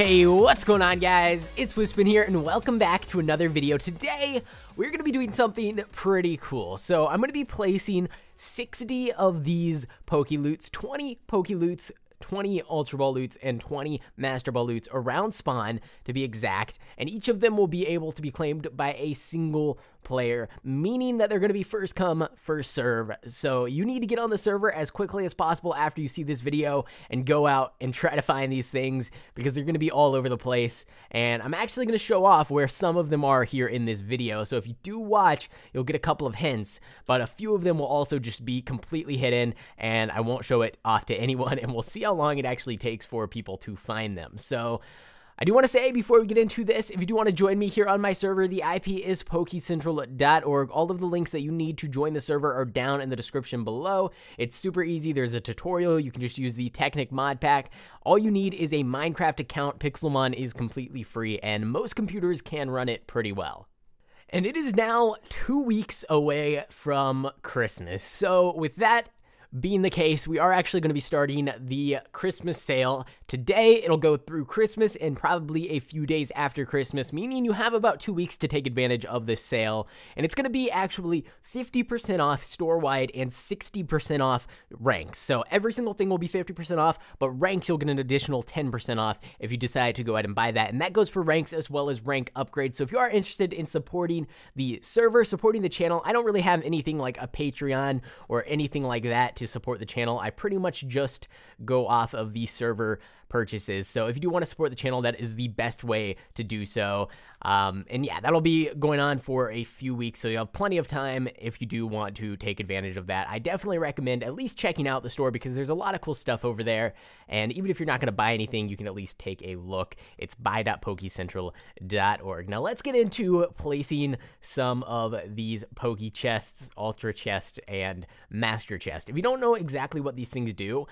Hey, what's going on, guys? It's Wispin here, and welcome back to another video. Today, we're going to be doing something pretty cool. So, I'm going to be placing 60 of these Pokeloots, 20 Pokeloots, 20 Ultra Ball loots, and 20 Master Ball loots around spawn, to be exact, and each of them will be able to be claimed by a single player, meaning that they're going to be first come, first serve. So you need to get on the server as quickly as possible after you see this video and go out and try to find these things, because they're going to be all over the place, and I'm actually going to show off where some of them are here in this video. So if you do watch, you'll get a couple of hints, but a few of them will also just be completely hidden, and I won't show it off to anyone, and we'll see how long it actually takes for people to find them. So I do want to say, before we get into this, if you do want to join me here on my server, the IP is Pokecentral.org. All of the links that you need to join the server are down in the description below. It's super easy. There's a tutorial. You can just use the Technic mod pack. All you need is a Minecraft account. Pixelmon is completely free, and most computers can run it pretty well. And it is now 2 weeks away from Christmas. So with that being the case, we are actually going to be starting the Christmas sale. Today, it'll go through Christmas and probably a few days after Christmas, meaning you have about 2 weeks to take advantage of this sale. And it's going to be actually 50% off store-wide and 60% off ranks. So every single thing will be 50% off, but ranks you'll get an additional 10% off if you decide to go ahead and buy that. And that goes for ranks as well as rank upgrades. So if you are interested in supporting the server, supporting the channel, I don't really have anything like a Patreon or anything like that to support the channel. I pretty much just go off of the server purchases. So if you do want to support the channel, that is the best way to do so. And yeah, that'll be going on for a few weeks, so you have plenty of time if you do want to take advantage of that. I definitely recommend at least checking out the store, because there's a lot of cool stuff over there, and even if you're not going to buy anything, you can at least take a look. It's buy.pokecentral.org. Now let's get into placing some of these Poke Chests, Ultra Chest, and Master Chest. If you don't know exactly what these things do,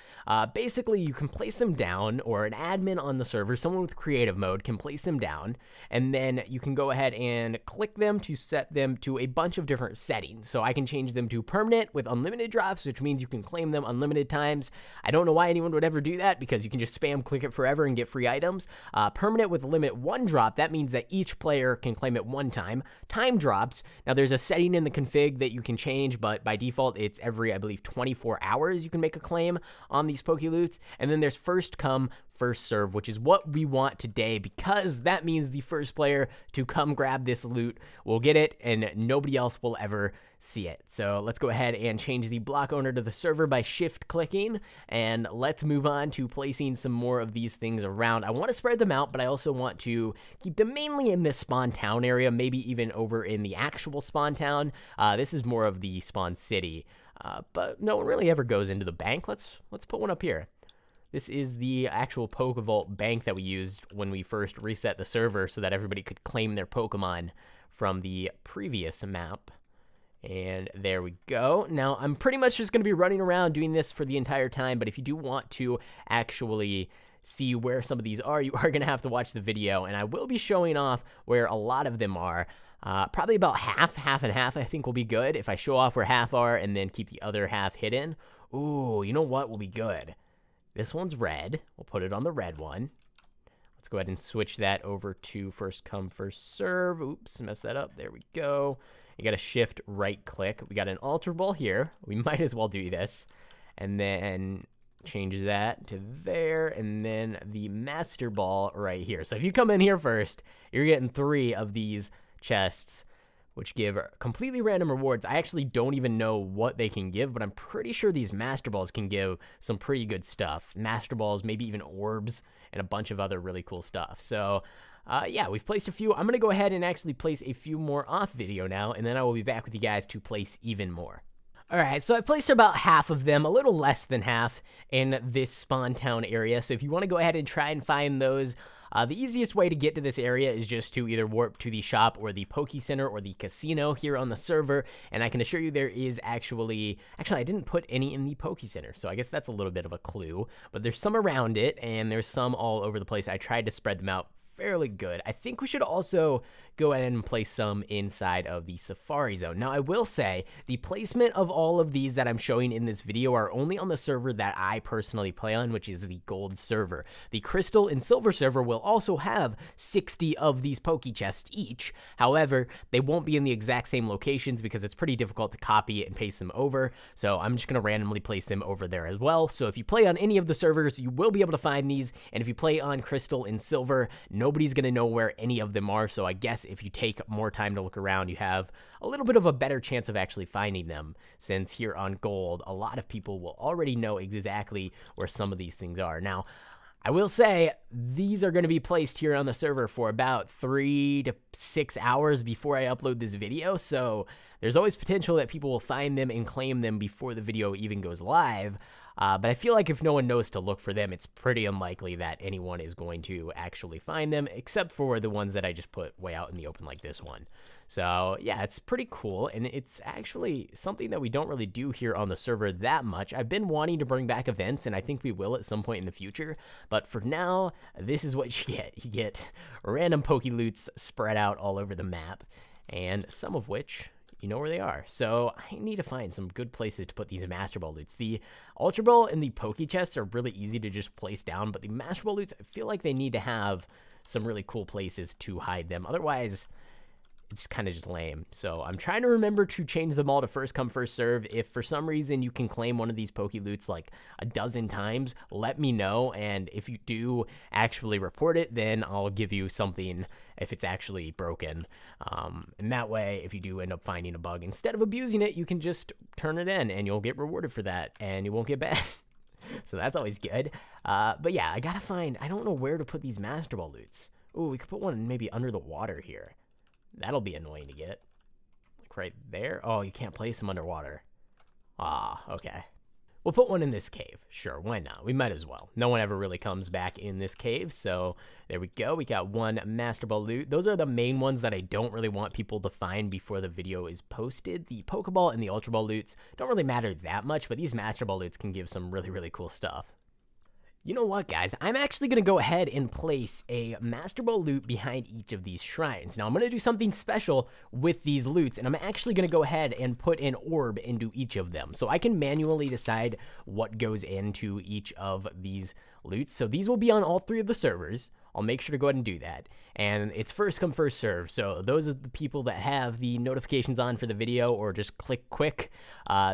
basically you can place them down, or an admin on the server, someone with creative mode, can place them down, and then you can go ahead and click them to set them to a bunch of different settings. So I can change them to permanent with unlimited drops, which means you can claim them unlimited times. I don't know why anyone would ever do that, because you can just spam click it forever and get free items. Permanent with limit 1 drop, that means that each player can claim it 1 time. Time drops, now there's a setting in the config that you can change, but by default it's every, I believe, 24 hours you can make a claim on these Pokeloots. And then there's first come, first serve, which is what we want today, because that means the first player to come grab this loot will get it, and nobody else will ever see it. So let's go ahead and change the block owner to the server by shift clicking, and let's move on to placing some more of these things around. I want to spread them out, but I also want to keep them mainly in this spawn town area, maybe even over in the actual spawn town. This is more of the spawn city, but no one really ever goes into the bank. Let's put one up here. This is the actual Pokevault bank that we used when we first reset the server so that everybody could claim their Pokemon from the previous map. And there we go. Now, I'm pretty much just going to be running around doing this for the entire time, but if you do want to actually see where some of these are, you are going to have to watch the video, and I will be showing off where a lot of them are. Probably about half and half I think will be good if I show off where half are and then keep the other half hidden. Ooh, you know what will be good? This one's red. We'll put it on the red one. Let's go ahead and switch that over to first come, first serve. Oops, messed that up. There we go. You got to shift right click. We got an Ultra Ball here. We might as well do this. And then change that to there. And then the Master Ball right here. So if you come in here first, you're getting 3 of these chests, which give completely random rewards. I actually don't even know what they can give, but I'm pretty sure these Master Balls can give some pretty good stuff. Master Balls, maybe even orbs, and a bunch of other really cool stuff. So, yeah, we've placed a few. I'm going to go ahead and actually place a few more off video now, and then I will be back with you guys to place even more. Alright, so I placed about half of them, a little less than half, in this spawn town area. So if you want to go ahead and try and find those, the easiest way to get to this area is just to either warp to the shop or the Poke Center or the casino here on the server, and I can assure you there is actually I didn't put any in the Poke Center, so I guess that's a little bit of a clue, but there's some around it, and there's some all over the place. I tried to spread them out fairly good. I think we should also go ahead and place some inside of the Safari Zone. Now, I will say the placement of all of these that I'm showing in this video are only on the server that I personally play on, which is the Gold server. The Crystal and Silver server will also have 60 of these Poke Chests each. However, they won't be in the exact same locations because it's pretty difficult to copy and paste them over. So I'm just going to randomly place them over there as well. So if you play on any of the servers, you will be able to find these. And if you play on Crystal and Silver, nobody's going to know where any of them are. So I guess if you take more time to look around, you have a little bit of a better chance of actually finding them, since here on Gold, a lot of people will already know exactly where some of these things are. Now, I will say these are going to be placed here on the server for about 3 to 6 hours before I upload this video, so there's always potential that people will find them and claim them before the video even goes live. But I feel like if no one knows to look for them, it's pretty unlikely that anyone is going to actually find them, except for the ones that I just put way out in the open like this one. So yeah, it's pretty cool, and it's actually something that we don't really do here on the server that much. I've been wanting to bring back events, and I think we will at some point in the future, but for now, this is what you get. You get random Pokeloots spread out all over the map, and some of which, you know where they are. So I need to find some good places to put these Master Ball loots. The Ultra Ball and the Poke Chests are really easy to just place down, but the Master Ball loots, I feel like they need to have some really cool places to hide them. Otherwise, it's kind of just lame. So I'm trying to remember to change them all to first come, first serve. If for some reason you can claim one of these Pokeloots like a dozen times, let me know. And if you do actually report it, then I'll give you something if it's actually broken. And that way, if you do end up finding a bug, instead of abusing it, you can just turn it in and you'll get rewarded for that and you won't get banned. So that's always good. But yeah, I gotta find, I don't know where to put these Master Ball loots. Ooh, we could put one maybe under the water here. That'll be annoying to get. Like right there. Oh, you can't place them underwater. Ah, okay. We'll put one in this cave. Sure, why not? We might as well. No one ever really comes back in this cave, so there we go. We got one Master Ball loot. Those are the main ones that I don't really want people to find before the video is posted. The Pokeball and the Ultra Ball loots don't really matter that much, but these Master Ball loots can give some really, really cool stuff. You know what, guys? I'm actually going to go ahead and place a Master Ball loot behind each of these shrines. Now, I'm going to do something special with these loots, and I'm actually going to go ahead and put an orb into each of them. So I can manually decide what goes into each of these loots. So these will be on all 3 of the servers. I'll make sure to go ahead and do that. And it's first come, first serve. So those are the people that have the notifications on for the video or just click quick.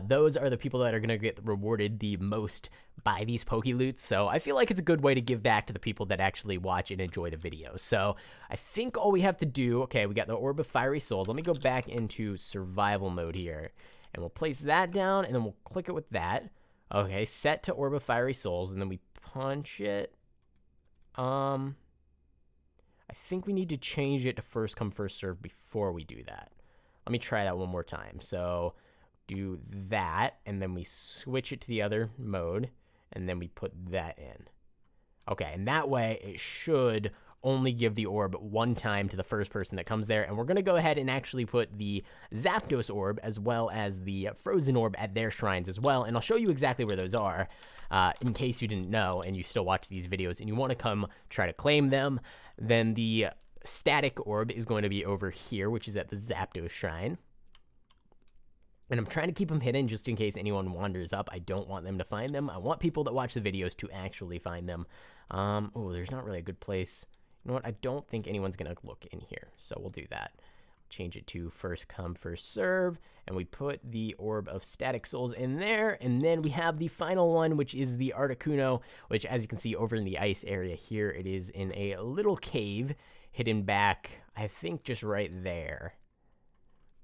Those are the people that are going to get rewarded the most by these Pokeloots. So I feel like it's a good way to give back to the people that actually watch and enjoy the videos. So I think all we have to do, okay, we got the Orb of Fiery Souls. Let me go back into survival mode here. And we'll place that down, and then we'll click it with that. Okay, set to Orb of Fiery Souls, and then we punch it. I think we need to change it to first come, first serve before we do that. Let me try that one more time. So do that, and then we switch it to the other mode, and then we put that in. Okay, and that way it should only give the orb one time to the first person that comes there. And we're going to go ahead and actually put the Zapdos orb as well as the Frozen orb at their shrines as well. And I'll show you exactly where those are in case you didn't know and you still watch these videos and you want to come try to claim them. Then the Static orb is going to be over here, which is at the Zapdos shrine. And I'm trying to keep them hidden just in case anyone wanders up. I don't want them to find them. I want people that watch the videos to actually find them. Oh, there's not really a good place. You know what? I don't think anyone's going to look in here, so we'll do that. Change it to first come, first serve, and we put the Orb of Static Souls in there, and then we have the final one, which is the Articuno, which, as you can see over in the ice area here, it is in a little cave hidden back, I think, just right there.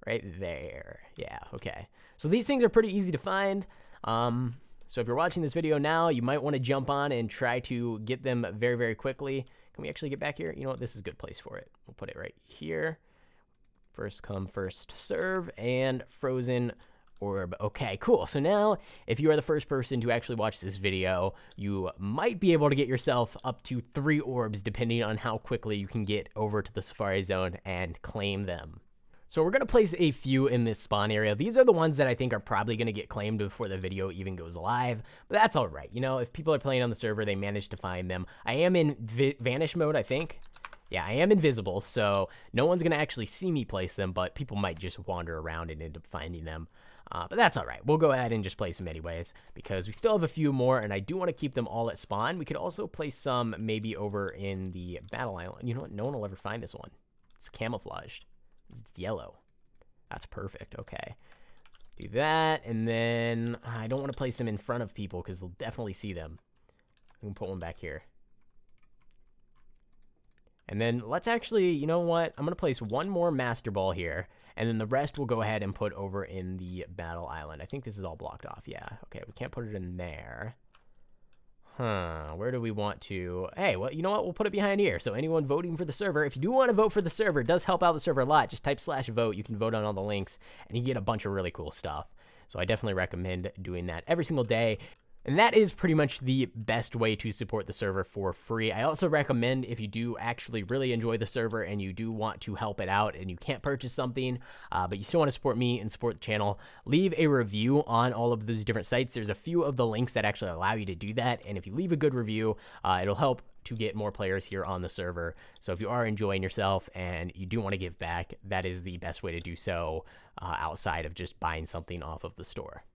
Right there. Yeah, okay. So these things are pretty easy to find. So if you're watching this video now, you might want to jump on and try to get them very, very quickly. Can we actually get back here? You know what? This is a good place for it. We'll put it right here. First come, first serve, and Frozen Orb. Okay, cool. So now, if you are the first person to actually watch this video, you might be able to get yourself up to 3 orbs, depending on how quickly you can get over to the Safari Zone and claim them. So we're going to place a few in this spawn area. These are the ones that I think are probably going to get claimed before the video even goes live, but that's all right. You know, if people are playing on the server, they manage to find them. I am in vanish mode, I think. Yeah, I am invisible, so no one's going to actually see me place them, but people might just wander around and end up finding them. But that's all right. We'll go ahead and just place them anyways, because we still have a few more, and I do want to keep them all at spawn. We could also place some maybe over in the battle island. You know what? No one will ever find this one. It's camouflaged. It's yellow. That's perfect. Okay. Do that, and then I don't want to place them in front of people because they'll definitely see them. We can put one back here. And then let's actually, you know what? I'm going to place one more Master Ball here, and then the rest we'll go ahead and put over in the Battle Island. I think this is all blocked off. Yeah, okay, we can't put it in there. Where do we want to? Hey, well, you know what? We'll put it behind here. So anyone voting for the server, if you do want to vote for the server, it does help out the server a lot. Just type /vote. You can vote on all the links, and you get a bunch of really cool stuff. So I definitely recommend doing that every single day. And that is pretty much the best way to support the server for free. I also recommend, if you do actually really enjoy the server and you do want to help it out and you can't purchase something, but you still want to support me and support the channel, leave a review on all of those different sites. There's a few of the links that actually allow you to do that. And if you leave a good review, it'll help to get more players here on the server. So if you are enjoying yourself and you do want to give back, that is the best way to do so outside of just buying something off of the store.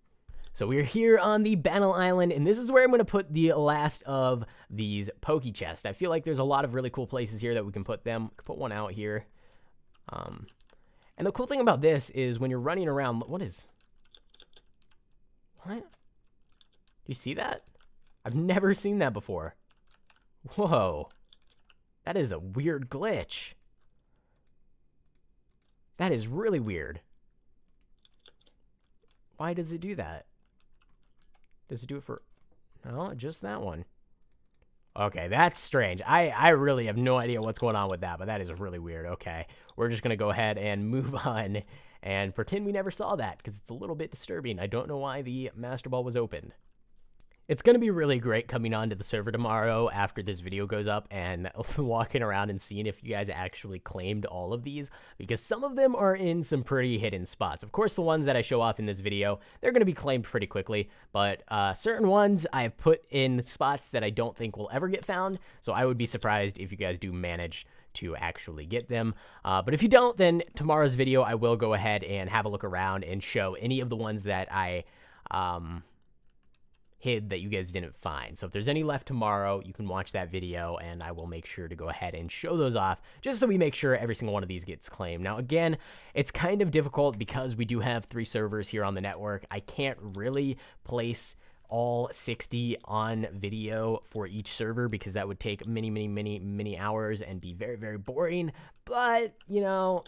So we're here on the Battle Island, and this is where I'm going to put the last of these Poke Chests. I feel like there's a lot of really cool places here that we can put them. Put one out here. And the cool thing about this is when you're running around, what? Do you see that? I've never seen that before. Whoa. That is a weird glitch. That is really weird. Why does it do that? Does it do it for... No, just that one. Okay, that's strange. I really have no idea what's going on with that, but that is really weird. Okay, we're just going to go ahead and move on and pretend we never saw that because it's a little bit disturbing. I don't know why the Master Ball was opened. It's going to be really great coming onto the server tomorrow after this video goes up and walking around and seeing if you guys actually claimed all of these, because some of them are in some pretty hidden spots. Of course, the ones that I show off in this video, they're going to be claimed pretty quickly, but certain ones I've put in spots that I don't think will ever get found, so I would be surprised if you guys do manage to actually get them. But if you don't, then tomorrow's video, I will go ahead and have a look around and show any of the ones that I... hid that you guys didn't find. So if there's any left tomorrow, you can watch that video and I will make sure to go ahead and show those off just so we make sure every single one of these gets claimed. Now again, it's kind of difficult because we do have 3 servers here on the network. I can't really place all 60 on video for each server because that would take many hours and be very, very boring. But, you know,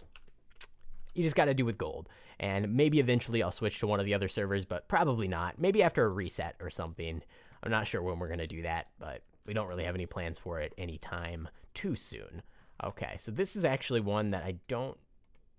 you just got to do with gold. And maybe eventually I'll switch to one of the other servers, but probably not. Maybe after a reset or something. I'm not sure when we're going to do that, but we don't really have any plans for it anytime too soon. Okay, so this is actually one that I don't...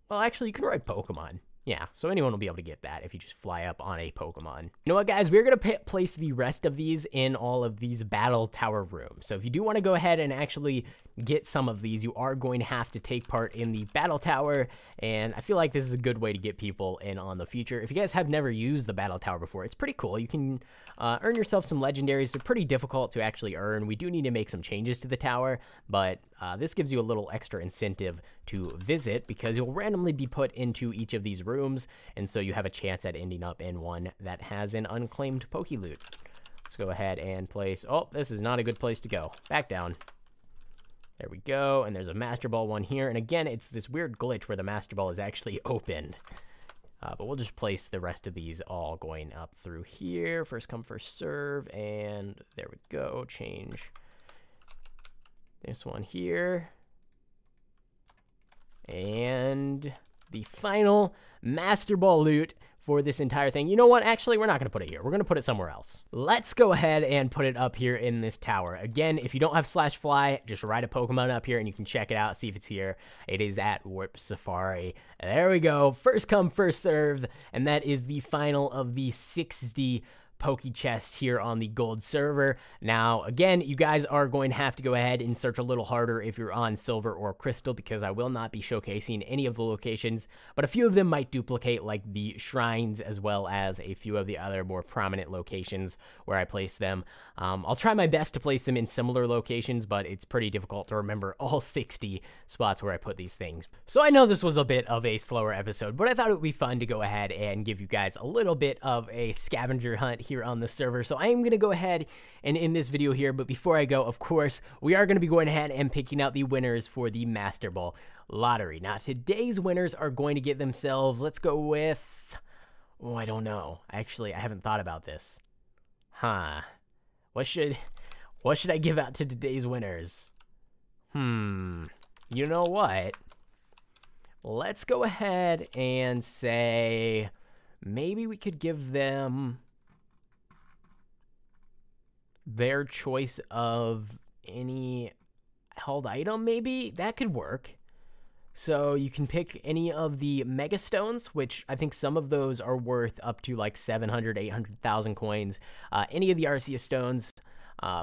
Well, actually, you can write Pokemon. Yeah, so anyone will be able to get that if you just fly up on a Pokemon. You know what, guys? We're going to place the rest of these in all of these Battle Tower rooms. So if you do want to go ahead and actually get some of these, you are going to have to take part in the Battle Tower, and I feel like this is a good way to get people in on the future. If you guys have never used the Battle Tower before, it's pretty cool. You can earn yourself some legendaries. They're pretty difficult to actually earn. We do need to make some changes to the tower, but this gives you a little extra incentive to visit because you'll randomly be put into each of these rooms, and so you have a chance at ending up in one that has an unclaimed Pokeloot. Let's go ahead and place... Oh, this is not a good place to go. Back down. There we go, and there's a Master Ball one here, and again, it's this weird glitch where the Master Ball is actually opened. But we'll just place the rest of these all going up through here. First come, first serve, and there we go. Change this one here. And the final Master Ball loot for this entire thing. You know what? Actually, we're not going to put it here. We're going to put it somewhere else. Let's go ahead and put it up here in this tower. Again, if you don't have /fly, just write a Pokemon up here and you can check it out, see if it's here. It is at Warp Safari. There we go. First come, first served. And that is the final of the 60 Poke chests here on the gold server. Now, again, you guys are going to have to go ahead and search a little harder if you're on silver or crystal, because I will not be showcasing any of the locations, but a few of them might duplicate, like the shrines, as well as a few of the other more prominent locations where I place them. I'll try my best to place them in similar locations, but it's pretty difficult to remember all 60 spots where I put these things. So I know this was a bit of a slower episode, but I thought it would be fun to go ahead and give you guys a little bit of a scavenger hunt here on the server. So I am going to go ahead and end this video here, but before I go, of course, we are going to be going ahead and picking out the winners for the Master Ball lottery. Now, today's winners are going to get themselves, let's go with, oh, I don't know. Actually, I haven't thought about this. What should I give out to today's winners? You know what? Let's go ahead and say maybe we could give them their choice of any held item, maybe? That could work. So you can pick any of the Mega Stones, which I think some of those are worth up to like 700, 800,000 coins. Any of the Arceus Stones,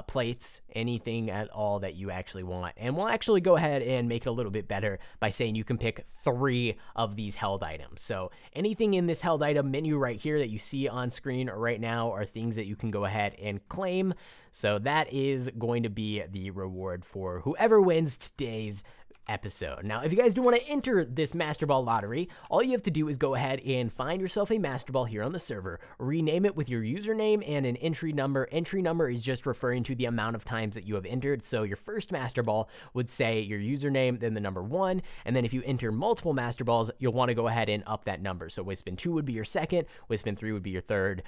plates, anything at all that you actually want. And we'll actually go ahead and make it a little bit better by saying you can pick 3 of these held items. So anything in this held item menu right here that you see on screen right now are things that you can go ahead and claim. So that is going to be the reward for whoever wins today's episode. Now, if you guys do want to enter this Master Ball lottery, all you have to do is go ahead and find yourself a Master Ball here on the server, rename it with your username and an entry number. Entry number is just referring to the amount of times that you have entered. So your first Master Ball would say your username, then the number 1, and then if you enter multiple Master Balls, you'll want to go ahead and up that number. So Wispin 2 would be your second, Wispin 3 would be your third,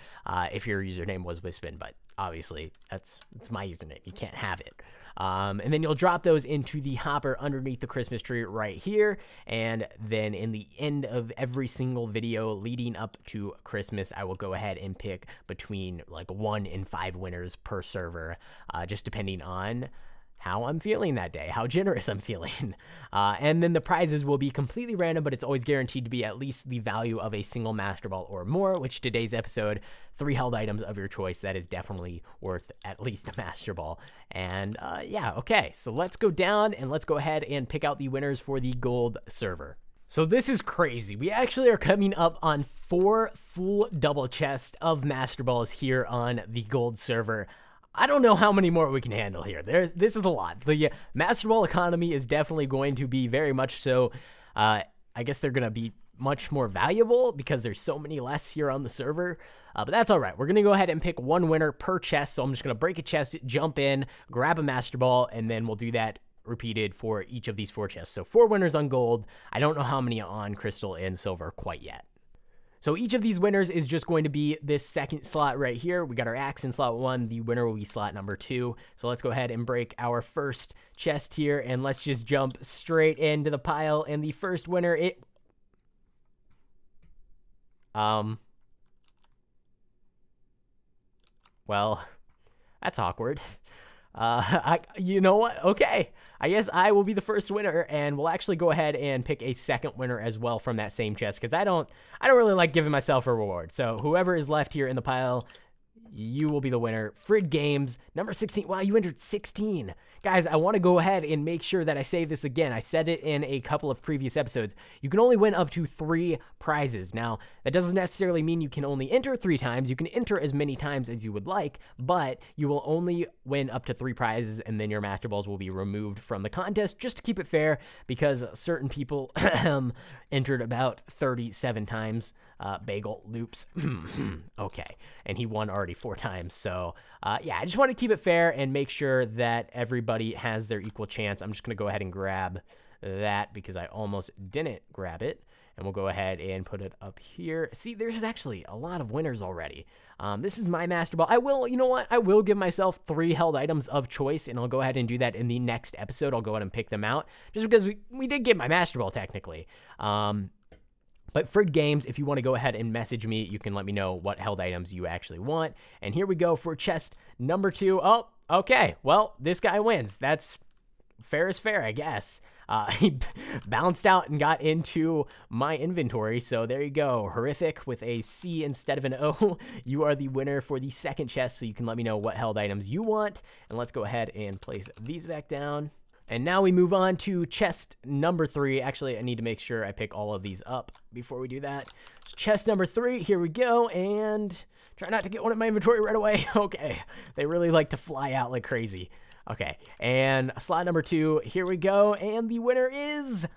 if your username was Wispin, but obviously it's my username, you can't have it. And then you'll drop those into the hopper underneath the Christmas tree right here. And then in the end of every single video leading up to Christmas, I will go ahead and pick between like 1 and 5 winners per server, just depending on how I'm feeling that day, how generous I'm feeling. And then the prizes will be completely random, but it's always guaranteed to be at least the value of a single Master Ball or more, which today's episode, 3 held items of your choice, that is definitely worth at least a Master Ball. And yeah, okay, so let's go down and let's go ahead and pick out the winners for the gold server. So this is crazy. We actually are coming up on 4 full double chests of Master Balls here on the gold server. I don't know how many more we can handle here. This is a lot. The Master Ball economy is definitely going to be very much so. I guess they're going to be much more valuable because there's so many less here on the server. But that's all right. We're going to go ahead and pick 1 winner per chest. So I'm just going to break a chest, jump in, grab a Master Ball, and then we'll do that repeated for each of these 4 chests. So 4 winners on gold. I don't know how many on crystal and silver quite yet. So each of these winners is just going to be this second slot right here. We got our axe in slot 1. The winner will be slot number 2. So let's go ahead and break our first chest here, and let's just jump straight into the pile. And the first winner, well, that's awkward. You know what? Okay. I guess I will be the first winner, and we'll actually go ahead and pick a second winner as well from that same chest, because I don't really like giving myself a reward. So whoever is left here in the pile, you will be the winner. Frid Games, number 16. Wow, you entered 16. Guys, I want to go ahead and make sure that I say this again. I said it in a couple of previous episodes. You can only win up to 3 prizes. Now, that doesn't necessarily mean you can only enter 3 times. You can enter as many times as you would like, but you will only win up to 3 prizes, and then your Master Balls will be removed from the contest, just to keep it fair, because certain people entered about 37 times. Bagel loops. Okay. And he won already 4 times. So, yeah, I just want to keep it fair and make sure that everybody has their equal chance. I'm just going to go ahead and grab that because I almost didn't grab it. And we'll go ahead and put it up here. See, there's actually a lot of winners already. This is my Master Ball. You know what? I will give myself 3 held items of choice, and I'll go ahead and do that in the next episode. I'll go ahead and pick them out just because we did get my Master Ball technically. But Frid Games, if you want to go ahead and message me, you can let me know what held items you actually want. And here we go for chest number 2. Oh, okay. Well, this guy wins. That's fair is fair, I guess. He bounced out and got into my inventory, so there you go. Horrific with a C instead of an O. You are the winner for the second chest, so you can let me know what held items you want. And let's go ahead and place these back down. And now we move on to chest number 3. Actually, I need to make sure I pick all of these up before we do that. So chest number 3, here we go, and try not to get one in my inventory right away. Okay, they really like to fly out like crazy. Okay, and slot number 2, here we go, and the winner is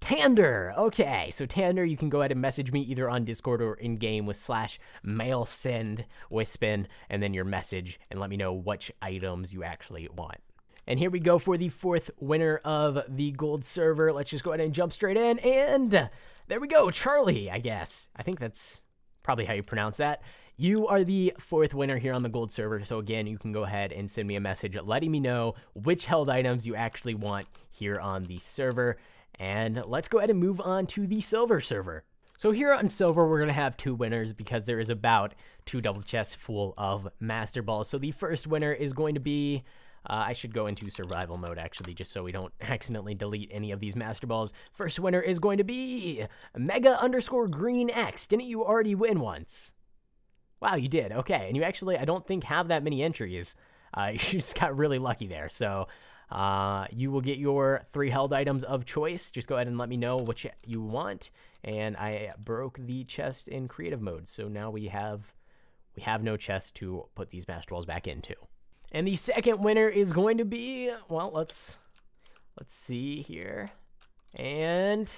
Tander. Okay, so Tander, you can go ahead and message me either on Discord or in-game with /mailsendwispin, and then your message, and let me know which items you actually want. And here we go for the 4th winner of the gold server. Let's just go ahead and jump straight in, and there we go, Charlie, I guess. I think that's probably how you pronounce that. You are the 4th winner here on the gold server, so again, you can go ahead and send me a message letting me know which held items you actually want here on the server. And let's go ahead and move on to the silver server. So here on silver, we're going to have 2 winners because there is about 2 double chests full of master balls. So the first winner is going to be... I should go into survival mode, actually, just so we don't accidentally delete any of these master balls. First winner is going to be Mega_GreenX. Didn't you already win once? Wow, you did. Okay, and you actually, I don't think, have that many entries. You just got really lucky there. So you will get your 3 held items of choice. Just go ahead and let me know what you want. And I broke the chest in creative mode, so now we have no chest to put these master balls back into. And the second winner is going to be, well, let's see here. And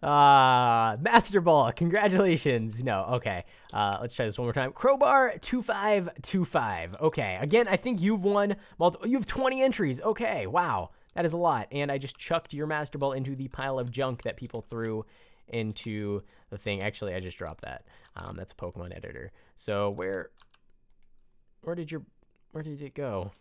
master ball, congratulations. No, okay. Let's try this one more time. Crowbar 2525. Okay, again, I think you've won you have 20 entries. Okay, wow, that is a lot. And I just chucked your master ball into the pile of junk that people threw into the thing. Actually, I just dropped that. That's a Pokemon editor. So where did it go?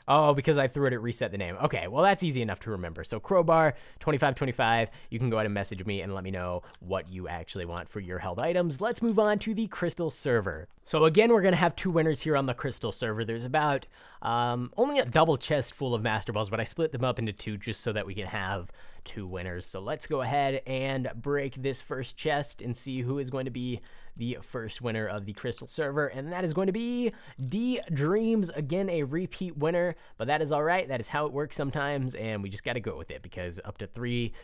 Oh, because I threw it, it reset the name. Okay, well, that's easy enough to remember. So Crowbar 2525, you can go ahead and message me and let me know what you actually want for your held items. Let's move on to the Crystal server. So again, we're going to have 2 winners here on the Crystal server. There's about only a double chest full of master balls, but I split them up into 2 just so that we can have 2 winners. So let's go ahead and break this first chest and see who is going to be the first winner of the Crystal server, and that is going to be D Dreams. Again, a repeat winner, but that is all right. That is how it works sometimes, and we just got to go with it because up to 3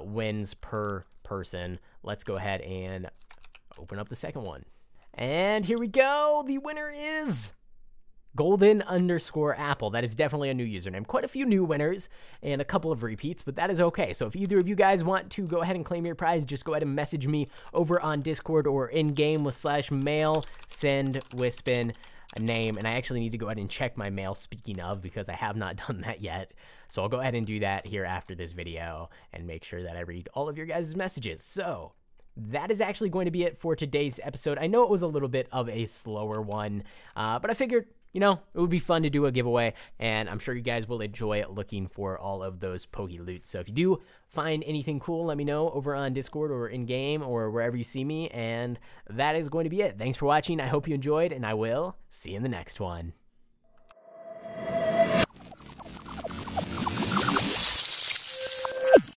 wins per person. Let's go ahead and open up the second one. And here we go. The winner is Golden_Apple. That is definitely a new username. Quite a few new winners and a couple of repeats, but that is okay. So if either of you guys want to go ahead and claim your prize, just go ahead and message me over on Discord or in-game with /mailsendwispin a name. And I actually need to go ahead and check my mail, speaking of, because I have not done that yet. So I'll go ahead and do that here after this video and make sure that I read all of your guys' messages. So that is actually going to be it for today's episode. I know it was a little bit of a slower one, but I figured, you know, it would be fun to do a giveaway, and I'm sure you guys will enjoy looking for all of those Pokeloots. So if you do find anything cool, let me know over on Discord or in-game or wherever you see me, and that is going to be it. Thanks for watching. I hope you enjoyed, and I will see you in the next one.